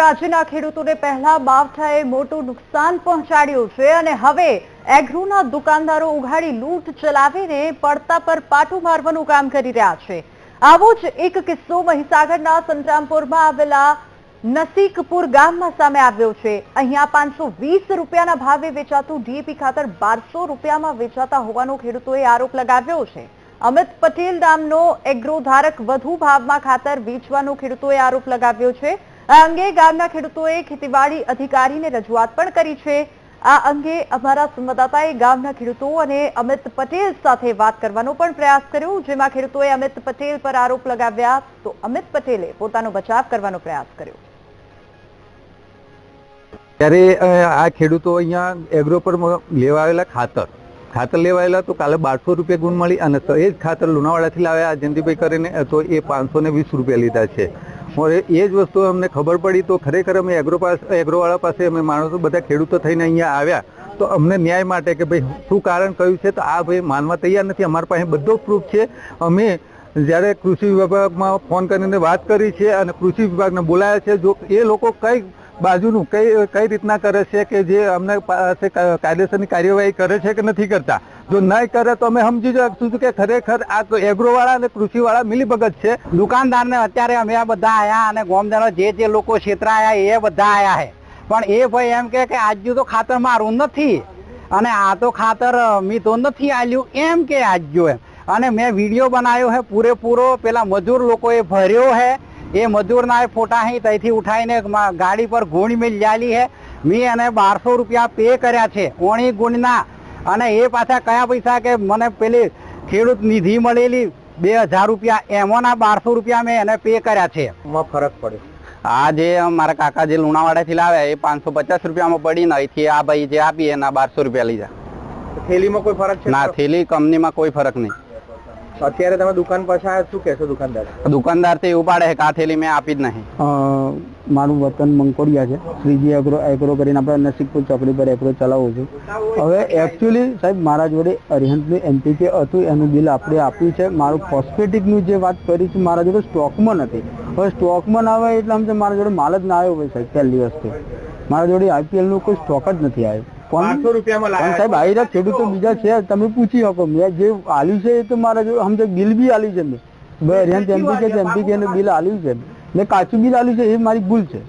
રાજ્યના ખેડૂતોને પહેલા માવઠાએ મોટું નુકસાન પહોંચાડ્યું છે અને હવે એગ્રોના દુકાનદારો ઉઘાડી લૂંટ ચલાવીને પડતા પર પાટું મારવાનું કામ કરી રહ્યા છે। આવો જ એક કિસ્સો મહીસાગરના સંતરામપુરમાં આવેલા નસીકપુર ગામમાં સામે આવ્યો છે। અહીંયા 520 રૂપિયાના ભાવે વેચાતું ડીએપી ખાતર 1200 રૂપિયામાં વેચાતા હોવાનો ખેડૂતોએ આરોપ લગાવ્યો છે। અમિત પટેલ નામનો એગ્રો ધારક વધુ ભાવમાં ખાતર વેચવાનો ખેડૂતોએ આરોપ લગાવ્યો છે। આ અંગે ગામના ખેડૂતોએ ખેતીવાડી અધિકારીને રજૂઆત પણ કરી છે। આ અંગે અમારા સંવાદદાતાએ ગામના ખેડૂતો અને અમિત પટેલ સાથે વાત કરવાનો પણ પ્રયાસ કર્યો, જેમાં ખેડૂતોએ અમિત પટેલ પર આરોપ લગાવ્યા તો અમિત પટેલે પોતાનો બચાવ કરવાનો પ્રયાસ કર્યો। ત્યારે આ ખેડૂતો અહીંયા એગ્રો પર લેવા આવેલા ખાતર લેવા આવેલા તો કાલે 1200 રૂપિયા ગુણ મળી અને એ જ ખાતર લુણાવાડાથી લાવ્યા જયંતિભાઈ કરીને તો એ 520 રૂપિયા લીધા છે। એ જ વસ્તુ અમને ખબર પડી તો ખરેખર અમે એગ્રોવાળા પાસે અમે માણસો બધા ખેડૂતો થઈને અહીંયા આવ્યા તો અમને ન્યાય માટે કે ભાઈ શું કારણ કયું છે તો આ ભાઈ માનવા તૈયાર નથી। અમારી પાસે બધો પ્રૂફ છે। અમે જ્યારે કૃષિ વિભાગમાં ફોન કરીને વાત કરી છે અને કૃષિ વિભાગને બોલાયા છે, જો એ લોકો કઈ બાજુનું કઈ રીતના કરે છે કે જે અમને પાસે કાયદેસરની કાર્યવાહી કરે છે કે નથી કરતા। જો નહીં કરે તો અમે સમજી શકશું કે ખરેખર આ એગ્રોવાળા અને કૃષિવાળા મિલીભગત છે। દુકાનદારને અત્યારે અમે આ બધા આયા અને ગામદારો જે લોકો છેતરાયા એ બધા આયા છે, પણ એ ભાઈ એમ કે આજુ તો ખાતર મારું નથી અને આ તો ખાતર મી તો નથી આલ્યું એમ કે આજુ એમ। અને મેં વિડીયો બનાવ્યો છે પૂરેપૂરો, પેલા મજૂર લોકોએ ભર્યો છે, એ મજૂરના ફોટા અહીં ત્યાંથી ઉઠાઈને ગાડી પર ગુણ મેં લાલી છે। મેં એને 1200 રૂપિયા પે કર્યા છે ઓણી ગુણના, અને એ પાછા કયા પૈસા કે મને પેલી ખેડૂત નિધિ મળેલી 2000 રૂપિયા એમાંના 1200 રૂપિયા મેં એને પે કર્યા છે। ફરક પડ્યો આ જે મારા કાકા જે લુણાવાડાથી લાવ્યા એ 550 રૂપિયામાં પડીને અહીંથી આ ભાઈ જે આપી એના 1200 રૂપિયા લીધા। થેલીમાં કોઈ ફરક છે? ના, થેલી કંપનીમાં કોઈ ફરક નહીં। અત્યારે તમે દુકાન પાસે આવ્યા, શું કહેશો દુકાનદાર તો એવું પાડે કે આ થેલી મેં આપી જ નહીં। મારું વતન મંકોડિયા છે, શ્રીજી એગ્રો કરીને આપણે નસીકપુર ચોકડી પર એગ્રો ચલાવું છું। હવે એકચ્યુઅલી સાહેબ મારા જોડે અરિહંતનું એનપીકે હતું, એનું બિલ આપણે આપ્યું છે। મારું ફોસ્ફેટિકનું જે વાત કરી છે મારા જોડે સ્ટોકમાં નથી। હવે સ્ટોકમાં ના આવે એટલે સમજે મારા જોડે માલ જ ના આવ્યો હોય સાહેબ। પહેલી વસ્તુ મારા જોડે આઈપીએલનું કોઈ સ્ટોક જ નથી આવ્યો। 500 રૂપિયામાં સાહેબ આયરા ખેડૂતો બીજા છે, તમે પૂછી શકો। મેં જે આલ્યું છે એ તો મારા જોડે સમજે બિલ બી આલ્યું છે, મેં અરિહંત એનપીકે નું બિલ આલ્યું છે, મેં કાચું બિલ આલ્યું છે, એ મારી ભૂલ છે।